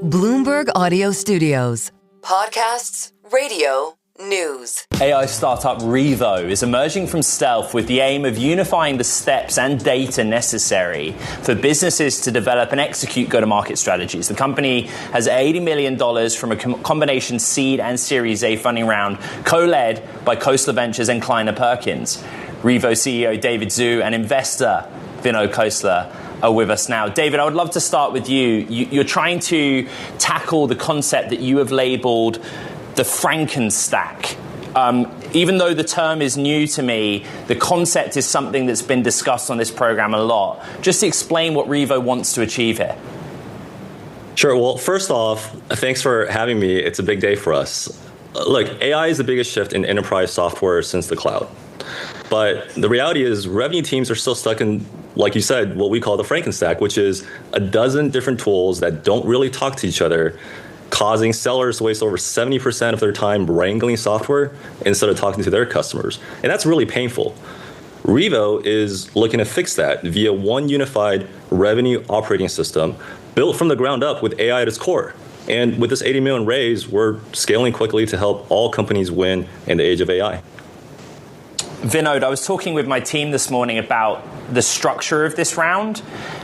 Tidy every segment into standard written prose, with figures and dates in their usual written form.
Bloomberg Audio Studios. Podcasts, radio, news. AI-startup Reevo is emerging from stealth with the aim of unifying the steps and data necessary for businesses to develop and execute go-to-market strategies. The company has $80 million from a combination seed and Series A funding round, co-led by Khosla Ventures and Kleiner Perkins. Reevo CEO David Zhu and investor Vinod Khosla are with us now. David, I would love to start with you. You're trying to tackle the concept that you have labeled the Frankenstack. Even though the term is new to me, the concept is something that's been discussed on this program a lot. Just explain what Reevo wants to achieve here. Sure. Well, first off, thanks for having me. It's a big day for us. Look, AI is the biggest shift in enterprise software since the cloud. But the reality is revenue teams are still stuck in, like you said, what we call the Frankenstack, which is a dozen different tools that don't really talk to each other, causing sellers to waste over 70% of their time wrangling software instead of talking to their customers. And that's really painful. Reevo is looking to fix that via one unified revenue operating system built from the ground up with AI at its core. And with this 80 million raise, we're scaling quickly to help all companies win in the age of AI. Vinod, I was talking with my team this morning about the structure of this round.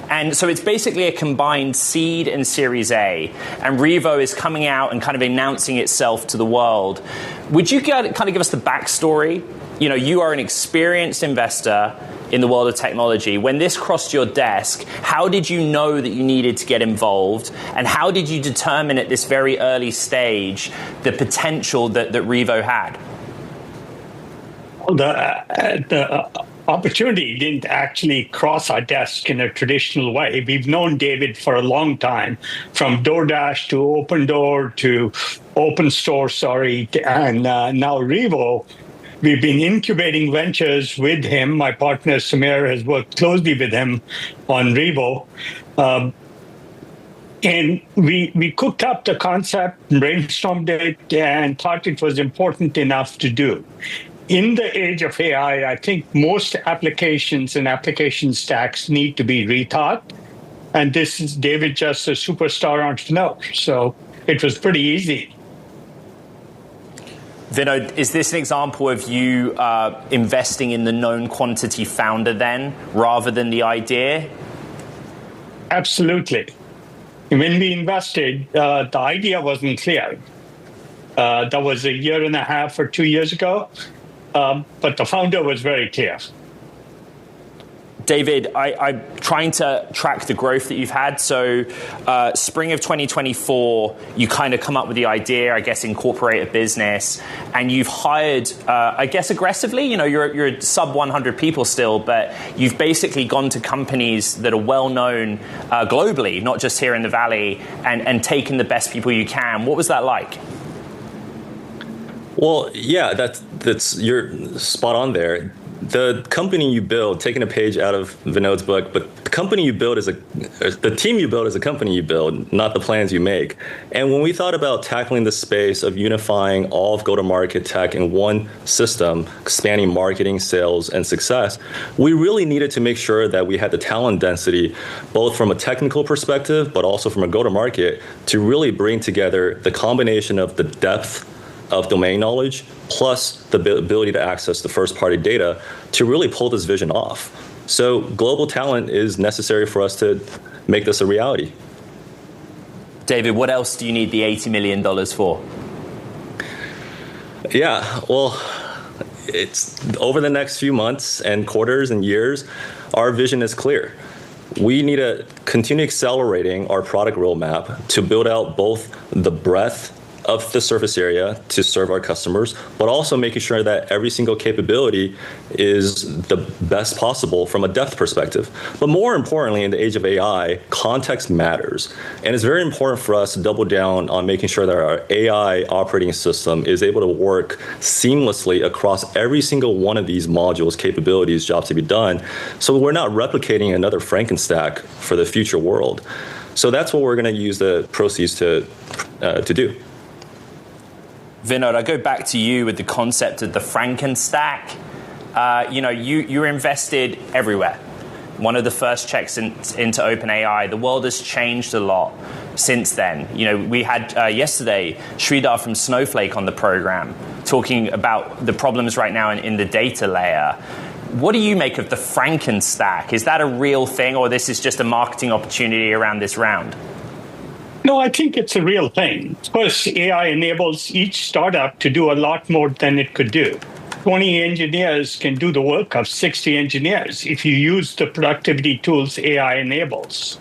And so it's basically a combined seed and Series A. And Reevo is coming out and kind of announcing itself to the world. Would you kind of give us the backstory? You know, you are an experienced investor in the world of technology. When this crossed your desk, how did you know that you needed to get involved? And how did you determine at this very early stage the potential that Reevo had? The opportunity didn't actually cross our desk in a traditional way. We've known David for a long time, from DoorDash to OpenDoor to OpenStore, and now Reevo. We've been incubating ventures with him. My partner Samir has worked closely with him on Reevo. And we cooked up the concept, brainstormed it, and thought it was important enough to do. In the age of AI, I think most applications and application stacks need to be rethought. And this is David, just a superstar entrepreneur. So it was pretty easy. Vinod, is this an example of you investing in the known quantity founder then, rather than the idea? Absolutely. When we invested, the idea wasn't clear. That was a year and a half or 2 years ago. But the founder was very clear. David, I'm trying to track the growth that you've had. So spring of 2024, you kind of come up with the idea, I guess, incorporate a business, and you've hired, I guess, aggressively. You know, you're sub 100 people still, but you've basically gone to companies that are well known globally, not just here in the Valley, and taken the best people you can. What was that like? Well, yeah, that's you're spot on there. The company you build, taking a page out of Vinod's book, but the company you build the team you build is a company you build, not the plans you make. And when we thought about tackling the space of unifying all of go-to-market tech in one system, spanning marketing, sales, and success, we really needed to make sure that we had the talent density, both from a technical perspective, but also from a go-to-market, to really bring together the combination of the depth of domain knowledge, plus the ability to access the first-party data to really pull this vision off. So global talent is necessary for us to make this a reality. David, what else do you need the $80 million for? Yeah, well, it's over the next few months and quarters and years, our vision is clear. We need to continue accelerating our product roadmap to build out both the breadth of the surface area to serve our customers, but also making sure that every single capability is the best possible from a depth perspective. But more importantly, in the age of AI, context matters. And it's very important for us to double down on making sure that our AI operating system is able to work seamlessly across every single one of these modules, capabilities, jobs to be done. So we're not replicating another Frankenstack for the future world. So that's what we're going to use the proceeds to do. Vinod, I go back to you with the concept of the Frankenstack. You're invested everywhere. one of the first checks into OpenAI. The world has changed a lot since then. We had yesterday Sridhar from Snowflake on the program talking about the problems right now in the data layer. What do you make of the Frankenstack? Is that a real thing, or this is just a marketing opportunity around this round? No, I think it's a real thing. First, AI enables each startup to do a lot more than it could do. 20 engineers can do the work of 60 engineers if you use the productivity tools AI enables.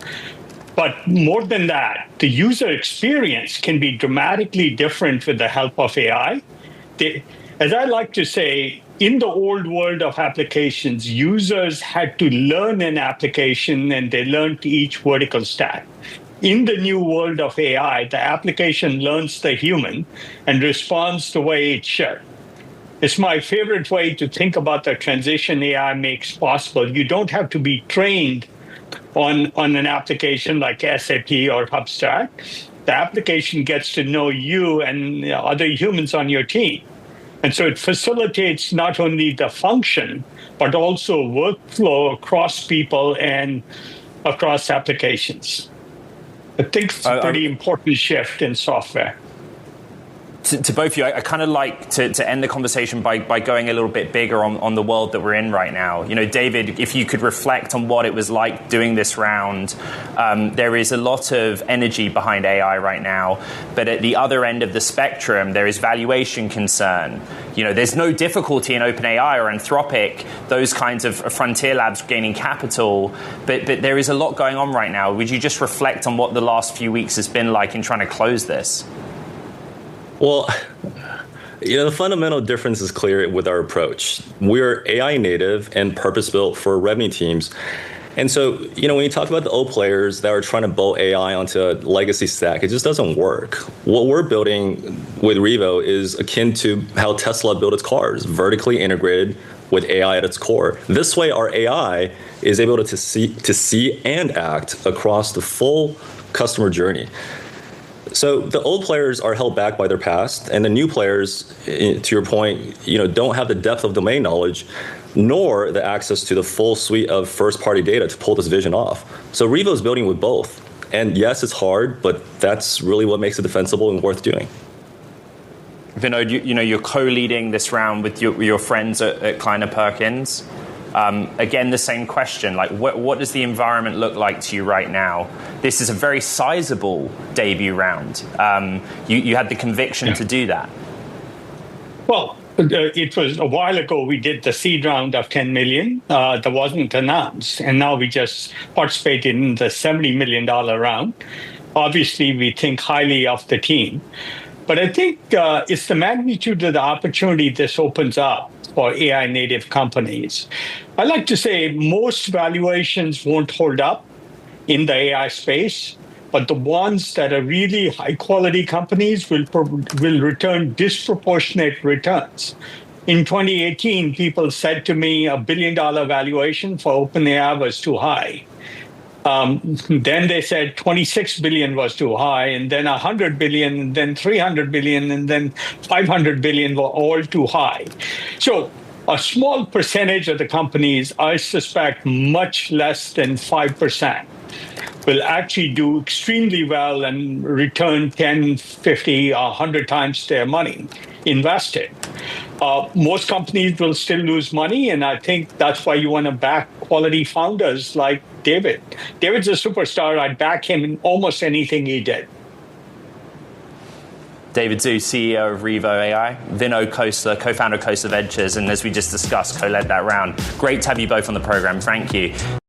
But more than that, the user experience can be dramatically different with the help of AI. As I like to say, in the old world of applications, users had to learn an application and they learned each vertical stack. In the new world of AI, the application learns the human and responds the way it should. It's my favorite way to think about the transition AI makes possible. You don't have to be trained on an application like SAP or Hubstack. The application gets to know you and other humans on your team. And so it facilitates not only the function, but also workflow across people and across applications. I think it's a pretty important shift in software. To both of you, I kind of like to end the conversation by going a little bit bigger on the world that we're in right now. David, if you could reflect on what it was like doing this round, there is a lot of energy behind AI right now, but at the other end of the spectrum, there is valuation concern. There's no difficulty in OpenAI or Anthropic, those kinds of frontier labs gaining capital, but there is a lot going on right now. Would you just reflect on what the last few weeks has been like in trying to close this? Well, the fundamental difference is clear with our approach. We're AI native and purpose-built for revenue teams. And so, when you talk about the old players that are trying to bolt AI onto a legacy stack, it just doesn't work. What we're building with Reevo is akin to how Tesla built its cars, vertically integrated with AI at its core. This way, our AI is able to see and act across the full customer journey. So the old players are held back by their past, and the new players, to your point, don't have the depth of domain knowledge, nor the access to the full suite of first-party data to pull this vision off. So Reevo is building with both. And yes, it's hard, but that's really what makes it defensible and worth doing. Vinod, you're co-leading this round with your friends at Kleiner Perkins. Again, the same question, what does the environment look like to you right now? This is a very sizable debut round. You had the conviction to do that. Well, it was a while ago we did the seed round of 10 million that wasn't announced. And now we just participated in the $70 million round. Obviously, we think highly of the team. But I think it's the magnitude of the opportunity this opens up for AI native companies. I like to say most valuations won't hold up in the AI space, but the ones that are really high quality companies will return disproportionate returns. In 2018, people said to me $1 billion valuation for OpenAI was too high. Then they said 26 billion was too high, and then 100 billion, and then 300 billion, and then 500 billion were all too high. So a small percentage of the companies, I suspect much less than 5%, will actually do extremely well and return 10, 50, 100 times their money invested. Most companies will still lose money, and I think that's why you want to back quality founders like David. David's a superstar. I'd back him in almost anything he did. David Zhu, CEO of Reevo AI, Vinod Khosla, co-founder of Khosla Ventures, and as we just discussed, co-led that round. Great to have you both on the program. Thank you.